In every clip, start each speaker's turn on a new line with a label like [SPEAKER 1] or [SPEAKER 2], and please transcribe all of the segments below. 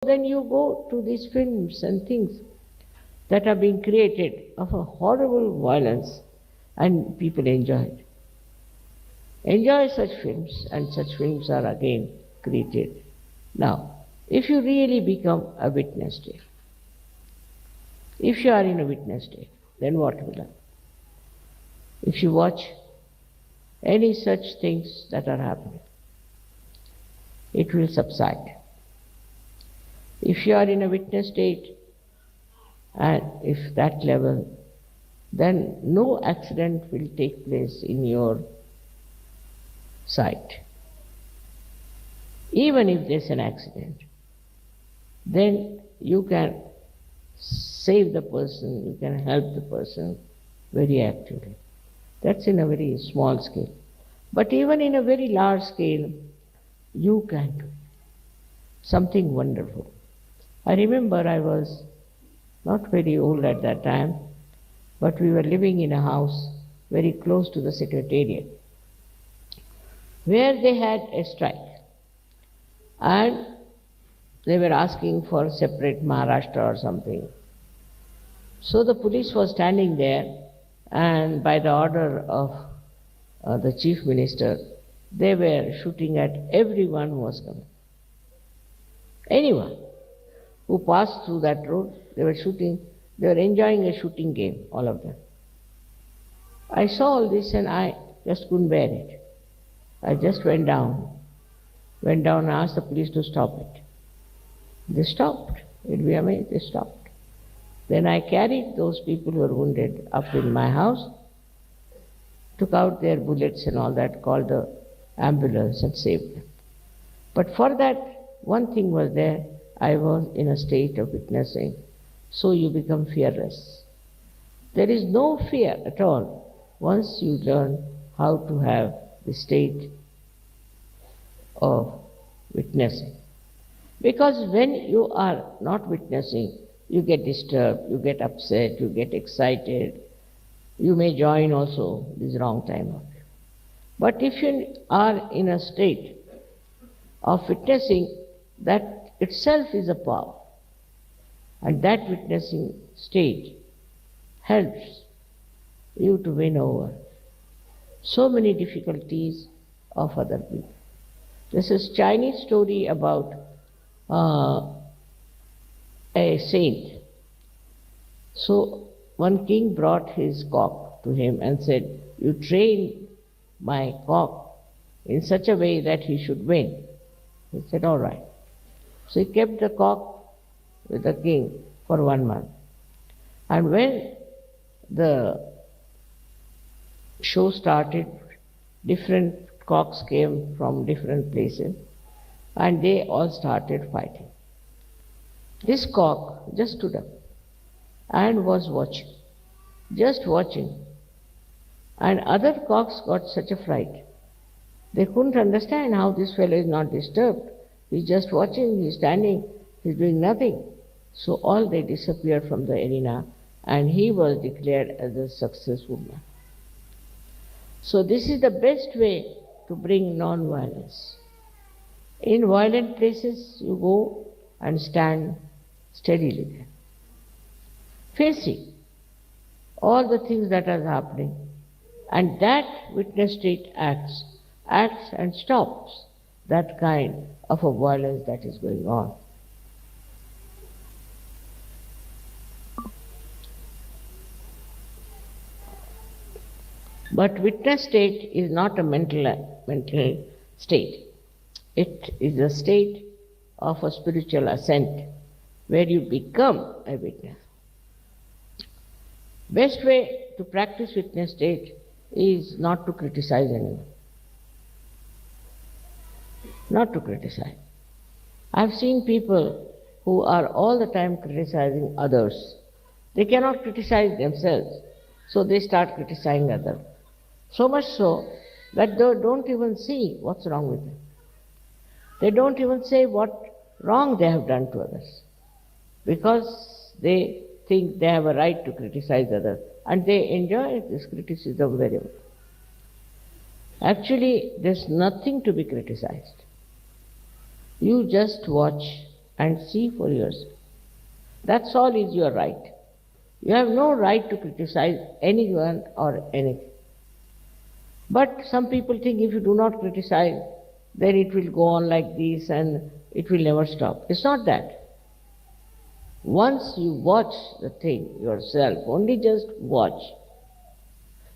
[SPEAKER 1] then you go to these films and things that are being created of a horrible violence, and people enjoy it. Enjoy such films, and such films are again created. Now, if you really become a witness state, if you are in a witness state, then what will happen? If you watch any such things that are happening, it will subside. If you are in a witness state, and if that level, then no accident will take place in your sight. Even if there's an accident, then you can save the person, you can help the person very actively. That's in a very small scale. But even in a very large scale, you can do something wonderful. I remember I was not very old at that time, but we were living in a house very close to the secretariat, where they had a strike. And they were asking for separate Maharashtra or something. So the police was standing there, and by the order of the chief minister, they were shooting at everyone who was coming. Anyone who passed through that road, they were shooting, they were enjoying a shooting game, all of them. I saw all this and I just couldn't bear it. I just went down and asked the police to stop it. They stopped. You'd be amazed, they stopped. Then I carried those people who were wounded up in my house, took out their bullets and all that, called the ambulance and saved them. But for that, one thing was there, I was in a state of witnessing, so you become fearless. There is no fear at all once you learn how to have the state of witnessing. Because when you are not witnessing, you get disturbed, you get upset, you get excited, you may join also this wrong time. But if you are in a state of witnessing, that itself is a power. And that witnessing state helps you to win over so many difficulties of other people. This is Chinese story about a saint. So one king brought his cock to him and said, "You train my cock in such a way that he should win." He said, "All right." So he kept the cock with the king for 1 month. And when the show started, different cocks came from different places and they all started fighting. This cock just stood up and was watching, just watching. And other cocks got such a fright. They couldn't understand how this fellow is not disturbed. He's just watching, he's standing, he's doing nothing. So all they disappeared from the arena and he was declared as a successful man. So this is the best way to bring non-violence. In violent places, you go and stand steadily there, facing all the things that are happening, and that witness state acts and stops that kind of a violence that is going on. But witness state is not a mental state. It is a state of a spiritual ascent where you become a witness. Best way to practice witness state is not to criticize anyone. Not to criticize. I've seen people who are all the time criticizing others. They cannot criticize themselves, so they start criticizing others. So much so that they don't even see what's wrong with them. They don't even say what wrong they have done to others, because they think they have a right to criticize others, and they enjoy this criticism very much. Actually, there's nothing to be criticized. You just watch and see for yourself. That's all is your right. You have no right to criticize anyone or anything. But some people think if you do not criticize, then it will go on like this and it will never stop. It's not that. Once you watch the thing yourself, only just watch,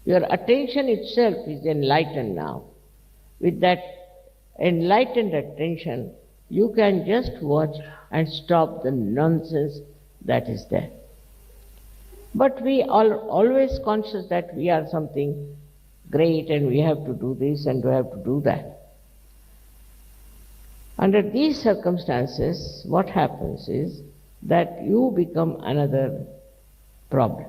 [SPEAKER 1] your attention itself is enlightened now. With that enlightened attention, you can just watch and stop the nonsense that is there. But we are always conscious that we are something great and we have to do this and we have to do that. Under these circumstances, what happens is that you become another problem.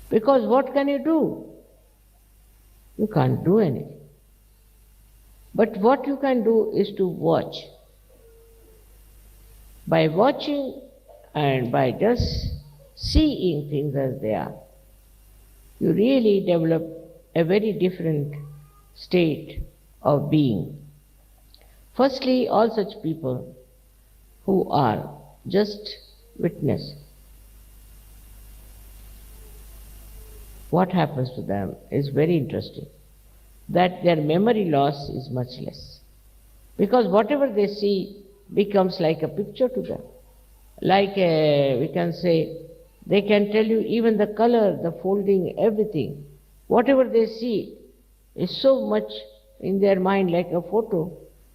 [SPEAKER 1] Because what can you do? You can't do anything. But what you can do is to watch. By watching and by just seeing things as they are, you really develop a very different state of being. Firstly, all such people who are just witness, what happens to them is very interesting, that their memory loss is much less. Because whatever they see becomes like a picture to them. Like we can say, they can tell you even the color, the folding, everything. Whatever they see is so much in their mind like a photo,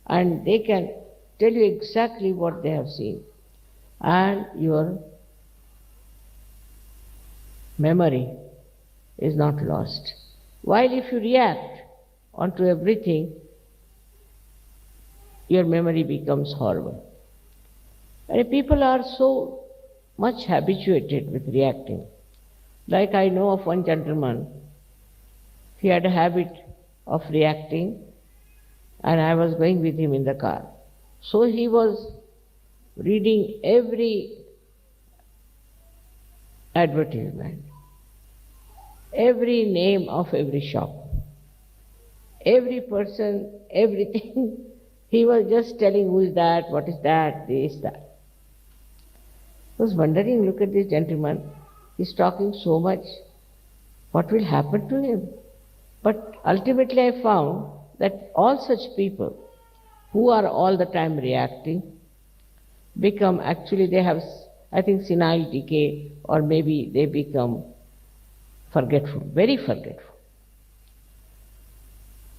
[SPEAKER 1] and they can tell you exactly what they have seen. And your memory is not lost. While if you react onto everything, your memory becomes horrible. And people are so much habituated with reacting. Like I know of one gentleman, he had a habit of reacting, and I was going with him in the car. So he was reading every advertisement, every name of every shop, every person, everything. He was just telling who is that, what is that, this, that. I was wondering, look at this gentleman, he's talking so much, what will happen to him? But ultimately I found that all such people who are all the time reacting become, actually they have, I think, senile decay, or maybe they become forgetful, very forgetful.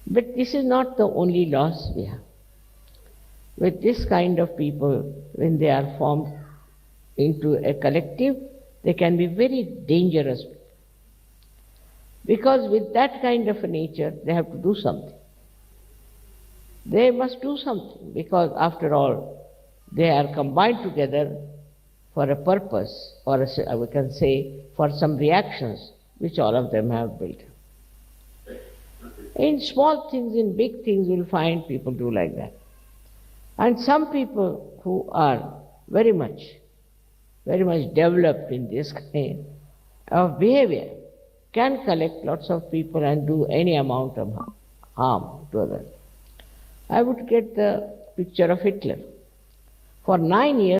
[SPEAKER 1] But this is not the only loss we have. With this kind of people, when they are formed into a collective, they can be very dangerous. Because with that kind of a nature, they have to do something. They must do something, because after all, they are combined together for a purpose, or we can say for some reactions which all of them have built. In small things, in big things, you'll find people do like that. And some people who are very much developed in this kind of behavior can collect lots of people and do any amount of harm to others. I would get the picture of Hitler. For 9 years,